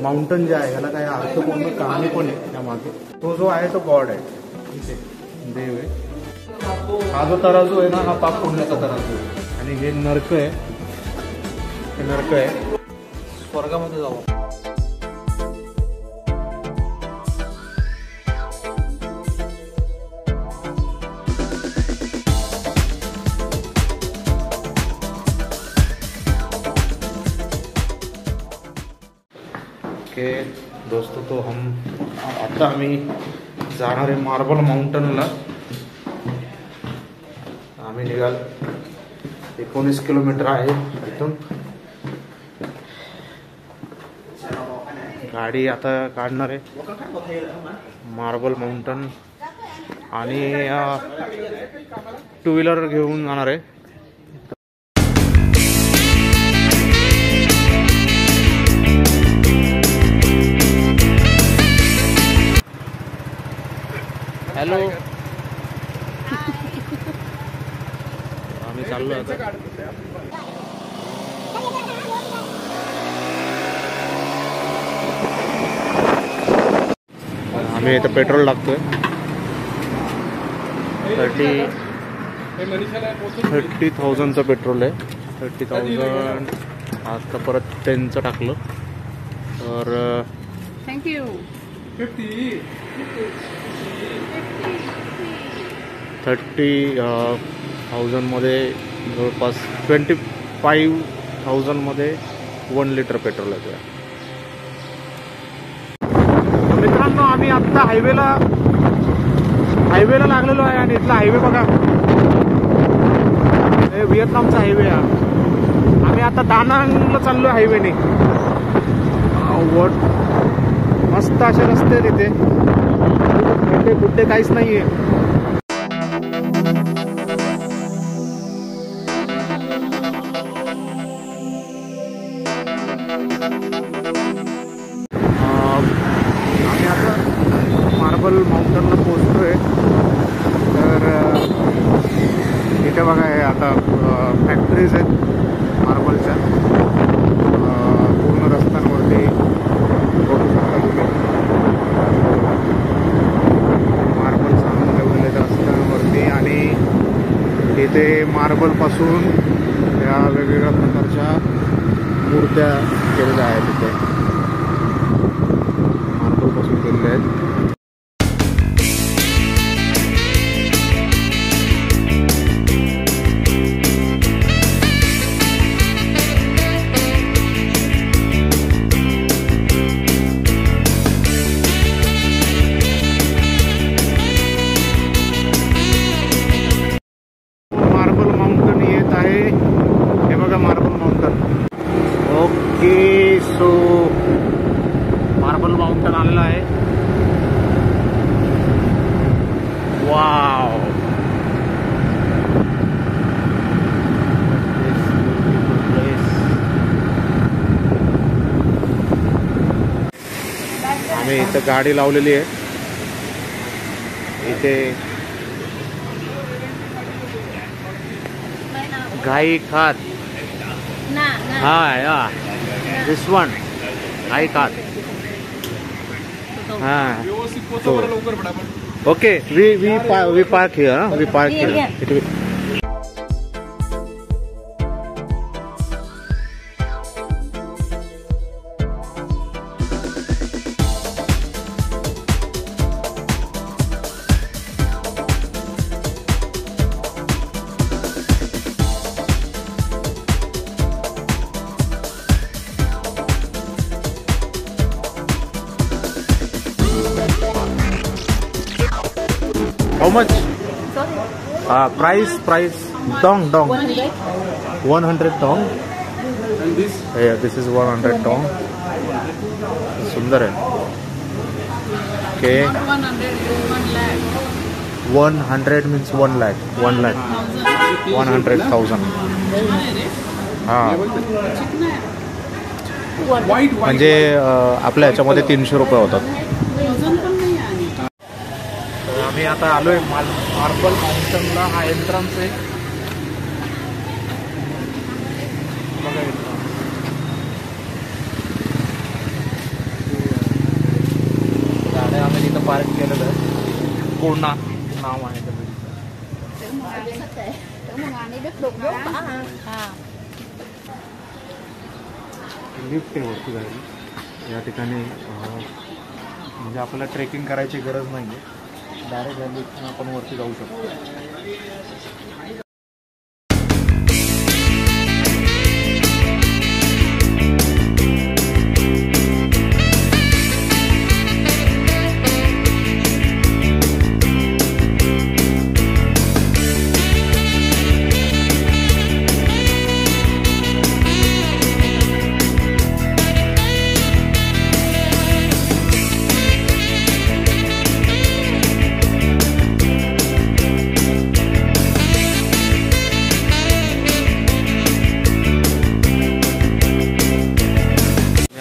Mountain जे आहे याला काही अर्थपूर्ण कहाणी पण आहे त्यामागे. तो जो आहे तो गॉड आहे, इथे देव आहे. हा जो तराजू आहे ना, हा पाप पुण्याचा तराजू आहे. आणि हे नरक आहे, हे नरक आहे. स्वर्गामध्ये जाऊ. ओके दोस्तों, तो आता आम्ही जाणार आहे मार्बल माउंटनला. आम्ही निघाल 19 किलोमीटर आहे इथून. गाडी आता काढणार आहे मार्बल माउंटन आणि 2 व्हीलर घेऊन जाणार आहे. हॅलो, आम्ही चाललो आता. आम्ही इथं पेट्रोल टाकतोय. 30,000चं पेट्रोल आहे. 30,000. आता परत 10चं टाकलं तर थँक्यू. 30,000 मध्ये जवळपास 25,000 मध्ये 1 लिटर पेट्रोल आहे. मित्रांनो, आम्ही आत्ता हायवेला लागलेलो आहे आणि इथला हायवे बघा, व्हिएतनामचा हायवे आहे. आम्ही आता दानांगला चाललो हायवेने. मस्त असे रस्ते तिथे, कुठे काहीच नाहीये. आम्ही आता मार्बल माउंटनला पोहोचतोय. तर इथे बघा, हे आता फॅक्टरीज आहेत मार्बलच्या. पूर्ण रस्त्यांवरती बघू शकता तुम्ही मार्बल सांगून ठेवलेले रस्त्यांवरती. आणि इथे मार्बलपासून या वेगवेगळ्या प्रकारच्या मूर्त्या केलेल्या आहेत. इथे मार्बलपासून केलेल्या आहेत. मार्बल माउंटन येत आहे. हे बघा marble mountain. Okay, so marble mountain आलेला आहे. वाव, आम्ही इथं गाडी लावलेली आहे. इथे घाई खात. हा, दिस वन घाई खात. हा, okay. We park here. We park here. How much? Price. Dong. 100 dong. And this? Yeah, this is 100 dong. सुंदर है. Okay. 100 means 1 lakh. 100,000. हाँ. म्हणजे आपल्या ह्याच्यामध्ये 300 रुपये होतात. आम्ही आता आलोय मार्बल माउंटनला. हा एंट्रन्स आहे. बघा पार्क केलेलं आहे. कोणा नाव आहे त्या बिल्डिंगचं. लिफ्ट आहे वरती जायला. या ठिकाणी म्हणजे आपल्याला ट्रेकिंग करायची गरज नाही आहे. डायरेक्ट या लिफ्टने आपण वरती जाऊ शकतो.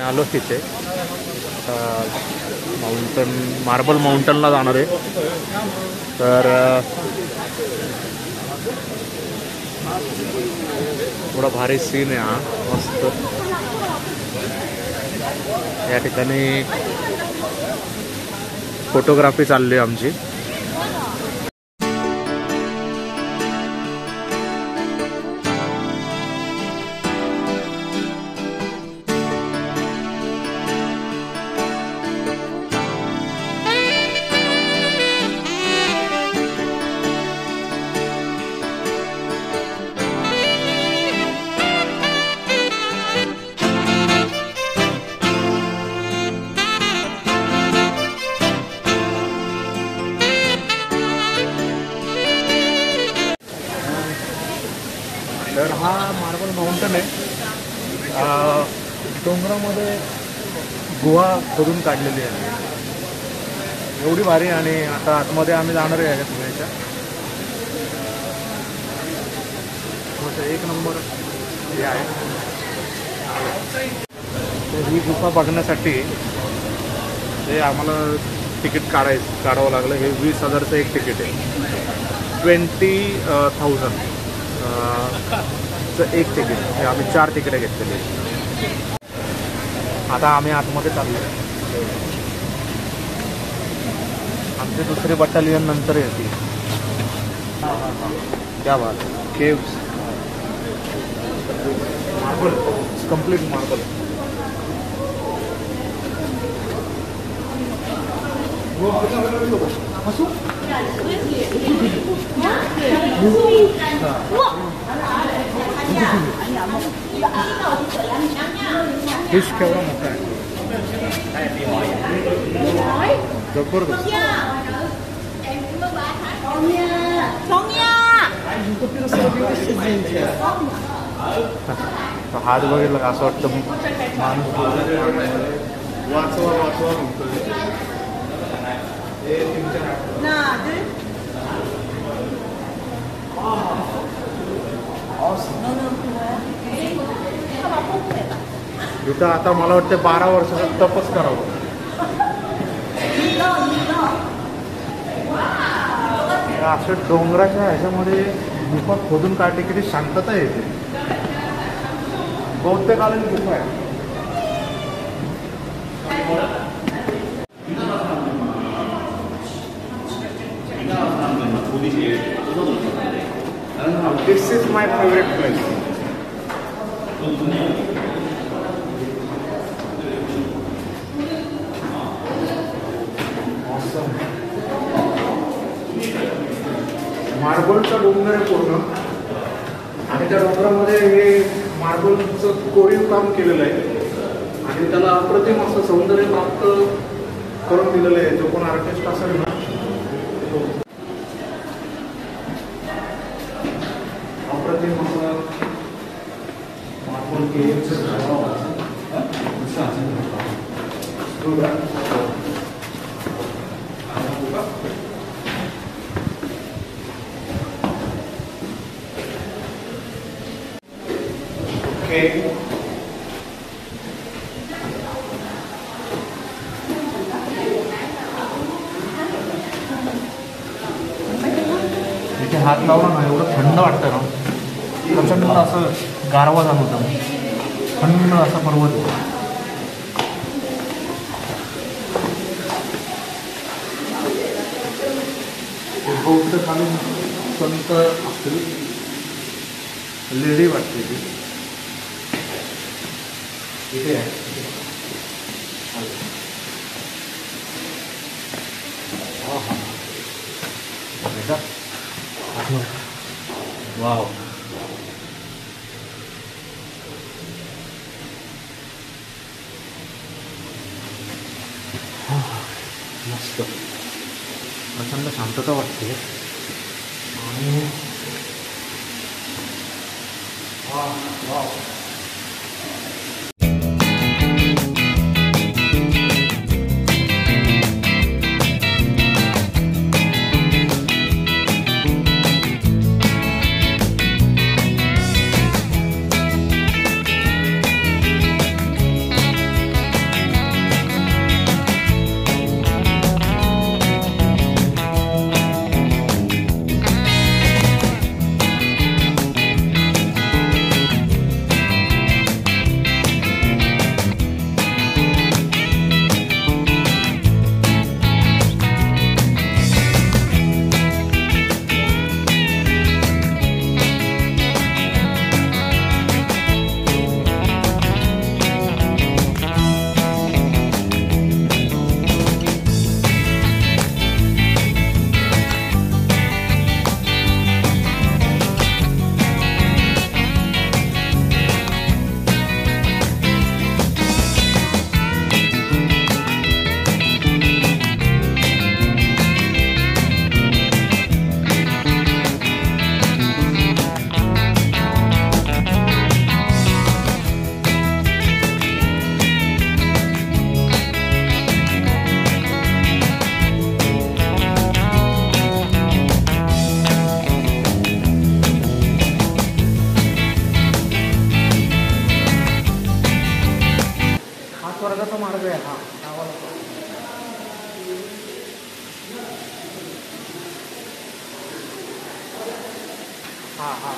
आलो तिथे माउंटन मार्बल माउंटनला जाणार आहे. तर थोडा भारी सीन आहे हा, मस्त. या ठिकाणी फोटोग्राफी चालली आहे आमची. तर हा मार्बल माउंटन आहे. डोंगरामध्ये गुहा खोदून काढलेली आहे, एवढी भारी. आणि आता आतमध्ये आम्ही जाणार आहे पुण्याच्या. एक नंबर हे आहे. तर ही गुहा बघण्यासाठी ते आम्हाला तिकीट काढावं लागलं. हे 20,000चं एक तिकीट आहे. 20,000 एक तिकीट. हे आम्ही 4 तिकीटं घेतलेली. आता आम्ही आतमध्ये चाललो. आमची दुसरी बटालियन नंतर येते. क्या बात. Caves marble, complete marble. Fish केवढा मोठा आहे, जबरदस्त. हात बघितलं का असं वाटतं माणूस वाचवा वाचवा म्हणतोय. इथं आता मला वाटतं 12 वर्षाचा तपच करावं. असं डोंगराच्या ह्याच्यामध्ये गुफा खोदून काढली किती शांतता येते. बहुतेकालीन गुफा आहे. This is my favorite place. Awesome. मार्बलचा डोंगर आहे पूर्ण. आणि त्या डोंगरामध्ये हे मार्बलचं कोरीव काम केलेलं आहे. आणि त्याला अप्रतिम असं सौंदर्य प्राप्त करून दिलेलं आहे. जो कोण आर्टिस्ट असेल ना, अप्रतिम असं मार्बल केलेलं. इथे हात लावला ना, एवढं थंड वाटतं ना. प्रचंड असं गारवा जाणवतं. थंड असा पर्वत. बौद्ध कालीन संत असतील, लेडी वाटते ती इथे आहे. वाव, मस्त, प्रचंड शांतता वाटते. आणि वाव, स्वर्गाचा मार्ग आहे हा. हा हा,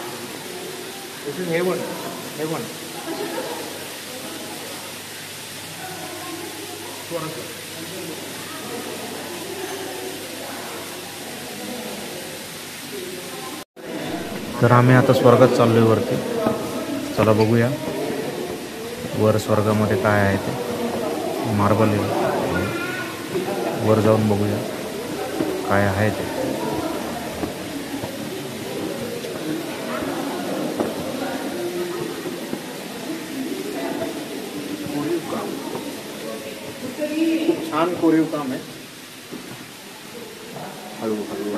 दिस इज हेवन. हेवन, स्वर्ग. तर आम्ही आता स्वर्गात चाललोय वरती. चला बघूया वर स्वर्गामध्ये काय आहे ते. मार्बल आहे, वर जाऊन बघूया काय आहे ते. खूप छान कोरीव काम आहे. हळू हळू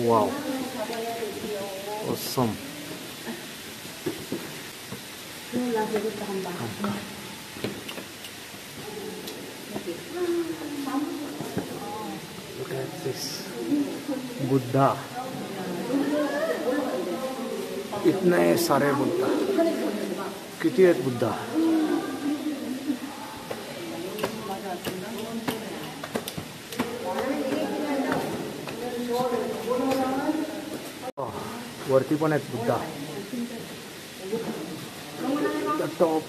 wow, awesome. Look at this. Buddha, इतने सारे बुद्धा. किती आहेत बुद्धा. वरती पण आहेत बुद्धा. टॉप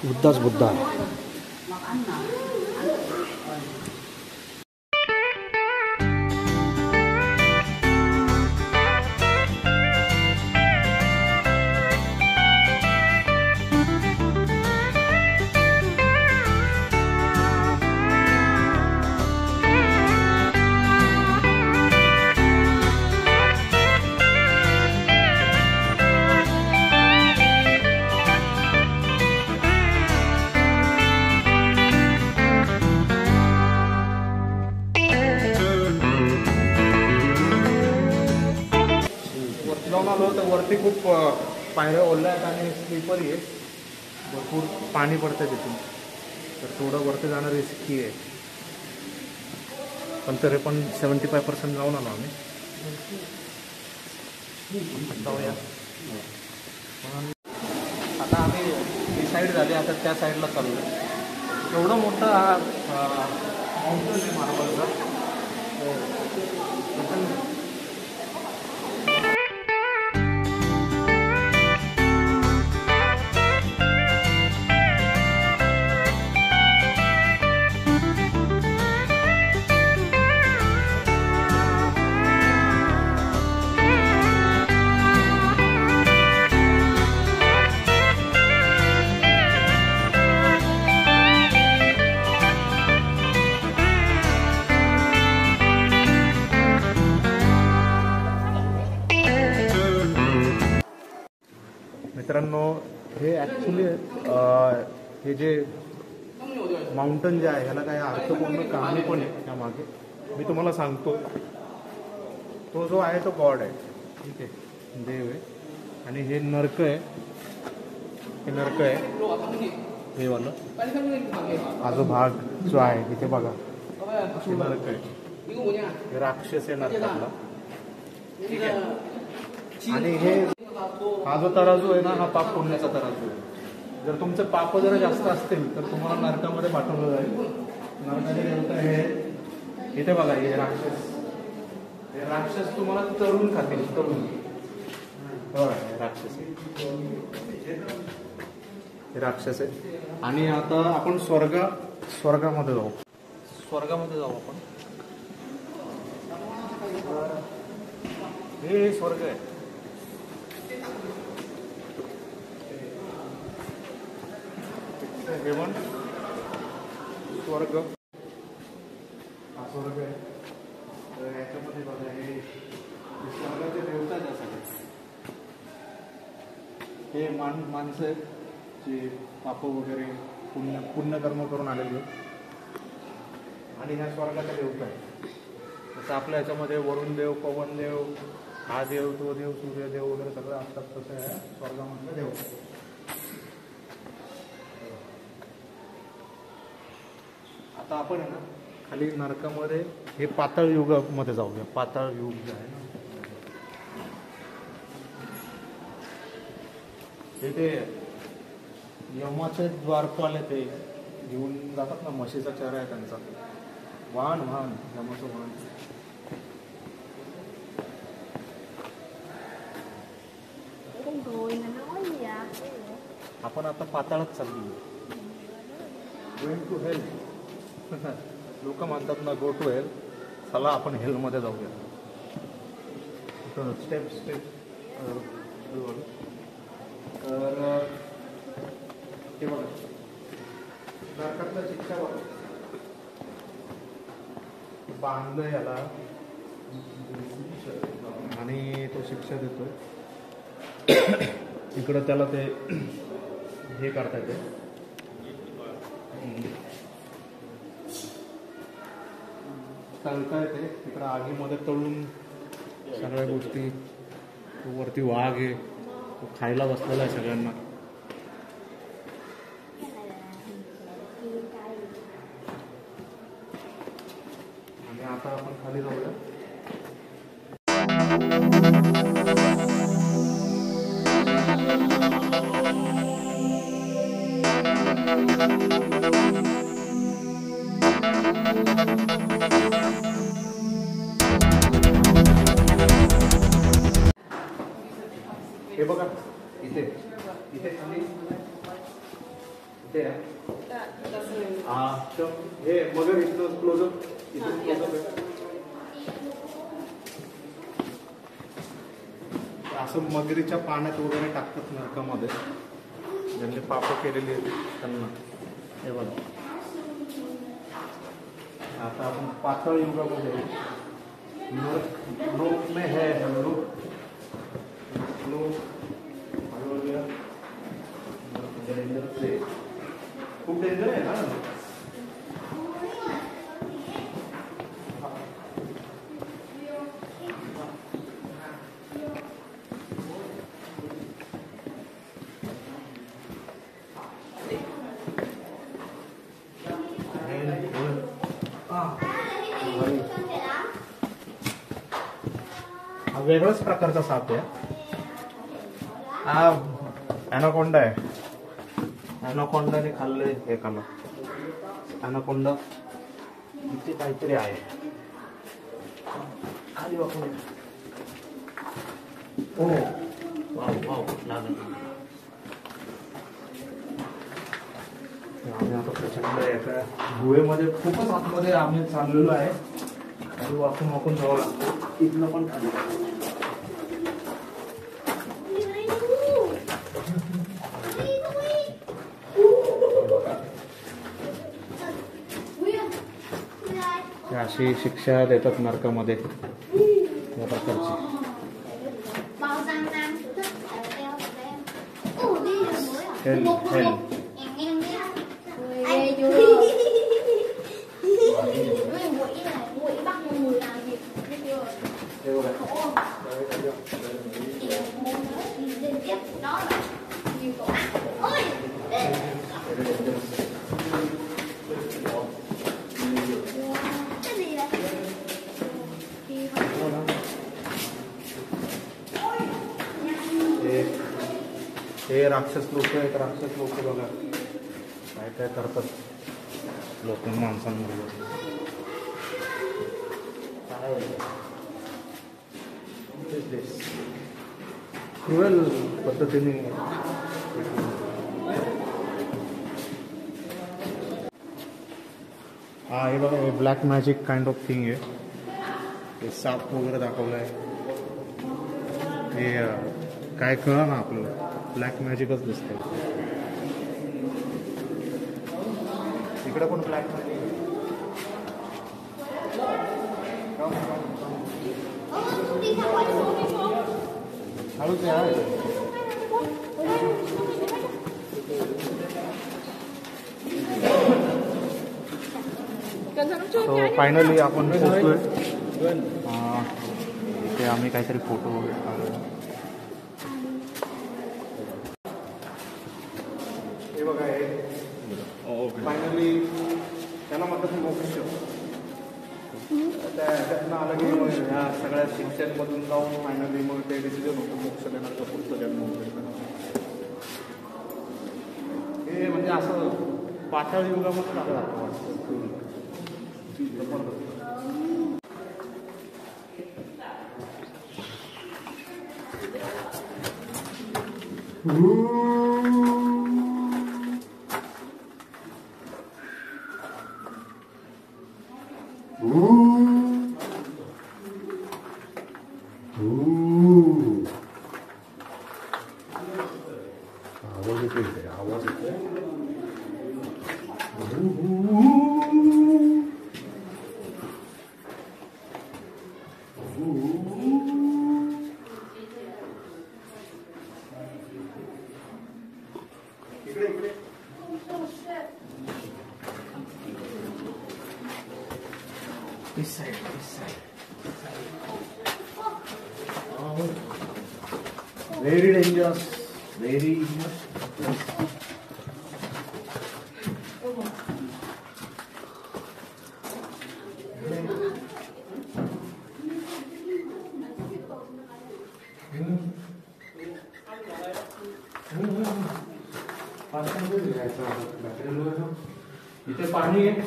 बुद्धाच बुद्धा आहे. तर वरती खूप पायऱ्या ओढल्या आहेत आणि स्लीपरी आहे. भरपूर पाणी पडतं तिथून, तर थोडं वरती जाणं रिस्की आहे. पण तरी पण 75% जाऊन आलो आम्ही. जाऊया. आता आम्ही डिसाईड झाले, आता त्या साईडला चाललो. एवढं मोठं हा माउंटन आहे मार्बलचा. मित्रांनो, हे ॲक्च्युली हे जे माउंटन जे आहे ह्याला काही अर्थपूर्ण कहाणी पण आहे त्यामागे. मी तुम्हाला सांगतो. तो जो आहे तो गॉड आहे, ठीक आहे, देव आहे. आणि हे नरक आहे, हे नरक आहे हे वाला. हा जो भाग जो आहे इथे बघा, हे नरक आहे, हे राक्षस आहे नरकातला, ठीक आहे. आणि हे हा जो तराजू आहे ना, हा पाप पुण्याचा तराजू आहे. जर तुमचे पाप जरा जास्त असतील तर तुम्हाला नरकामध्ये पाठवलं जाईल. नरकाचे देवता हे इथे बघा, हे राक्षस, हे राक्षस तुम्हाला तरुण खातील, तरुण. राक्षस हे राक्षस आहे. आणि आता आपण स्वर्गामध्ये जाऊ. स्वर्गामध्ये जाऊ आपण. हे स्वर्ग आहे. हेवन, स्वर्ग, हा स्वर्ग आहे. तर याच्यामध्ये बघा, हे स्वर्गाचे देवता ज्या सगळे हे माणसं आहेत जे पाप वगैरे पुण्यकर्म करून आलेले आहेत. आणि ह्या स्वर्गाच्या देवता आहे. जसं आपल्या ह्याच्यामध्ये वरुण देव, पवन देव, हा देव, तो देव, सूर्यदेव वगैरे सगळं असतात, तसं ह्या स्वर्गामधलं देव. आता आपण आहे ना खाली नरकामध्ये हे पाताळ युगामध्ये जाऊया. पाताळ युग जे आहे ना, ते यमाचे द्वारपाल आहे, ते घेऊन जातात ना, म्हशीचा चेहरा आहे त्यांचा. वाहन यमाचं वाहन. आपण आता पाताळात चाललो. Going to hell. लोक म्हणतात ना, गो टू हेल. चला आपण हेलमध्ये जाऊया. स्टेप तर हे बघा, नरकातला शिक्षा बघा, बांधलं याला आणि तो शिक्षा देतोय. इकडं त्याला ते हे करता येते, तळता येते. तिकडं आगीमध्ये तळून सगळ्या गोष्टी. वरती वाघ आहे, तो खायला बसलेला आहे सगळ्यांना. आणि आता आपण खाली जाऊया. हे बघा, इथे खाली इथे हे मगर इथलं क्लोजअप, इथून क्लोजअप आहे. असं मगरीच्या पाण्यात वगैरे टाकतात नरकामध्ये, ज्यांनी पाप केलेली आहेत त्यांना. हे बघा, आता आपण पाताळ युगामध्ये लोक में है खूप डेंजर आहे ना. हा वेगळाच प्रकारचा साप आहे. हा ॲनाकोंडा आहे. ॲनाकोंडाने खाल्लंय हे खाल्लं. ॲनाकोंडा इथे काहीतरी आहे खाली बघून. हो वाव वाव लागलं. आम्ही आता प्रचंड एका गुहेमध्ये खूपच आतमध्ये आम्ही चाललेलो आहे. आणि वाकून वाकून जावं लागतं. इथलं पण खाली अशी शिक्षा देतात नरकामध्ये या प्रकारची. हेल हेल हे राक्षस लोक आहेत. राक्षस लोक बघा काय काय करतात लोक माणसांबरोबर. काय क्रुएल पद्धतीने. हा हे बघा हे black magic kind of thing आहे. हे साप वगैरे दाखवलं आहे. हे काय कळलं ना आपल्याला ब्लॅक मॅजिकच दिसतंय. इकडे पण ब्लॅक मॅजिक. हळूच यार. तो फायनली आपण पोहोचलोय. इथे आम्ही काहीतरी फोटो वगैरे काढलो. हे बघा हे फायनली त्याला म्हणतात मोक्ष. त्यातनं आलं की मग ह्या सगळ्या शिक्षणमधून जाऊन फायनली मग ते डिसिजन होतं मोक्ष देण्याचं पुढचं जन्म वगैरे. हे म्हणजे असं पाताळ युगामध्ये झालं जातं. आवाज येतोय. This side, this side. Oh, very dangerous, very dangerous. इथे पाणी आहे.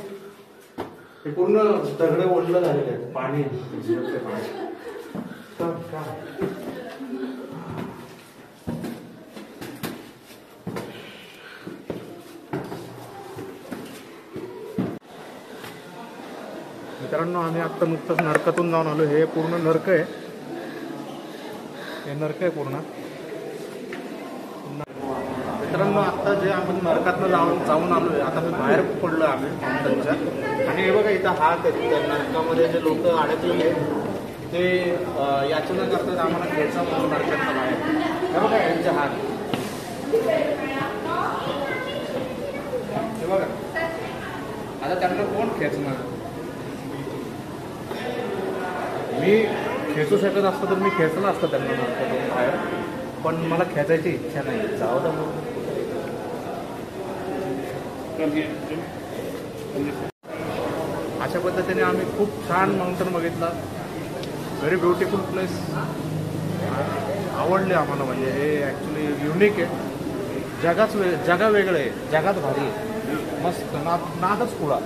हे पूर्ण दगड ओढलं झालेले आहेत. पाणी मित्रांनो आम्ही आता नुकतंच नरकातून जाऊन आलो. हे पूर्ण नरक आहे. हे नरक आहे पूर्ण. मित्रांनो आता जे आपण नरकातनं जाऊन आलो आहे. आता मी बाहेर पडलो आम्ही माउंटनच्या. आणि हे बघा इथं हात आहेत. त्या नरकामध्ये जे लोक अडकलेले आहेत ते याचना करतात आम्हाला खेळचा म्हणून नरकातनं बाहेर. हे बघा यांचे हात. हे बघा आता त्यांना कोण खेचणार. मी खेचू शकत असतो तर मी खेचलं असतं त्यांना नरकातून बाहेर. पण मला खेचायची इच्छा नाही. जाऊ दे मग. अशा पद्धतीने आम्ही खूप छान माउंटन बघितला. Very beautiful place. आवडले आम्हाला. म्हणजे हे ॲक्च्युली युनिक आहे. जगा वेगळं आहे, जगात भारी आहे, मस्त नादच पुळा.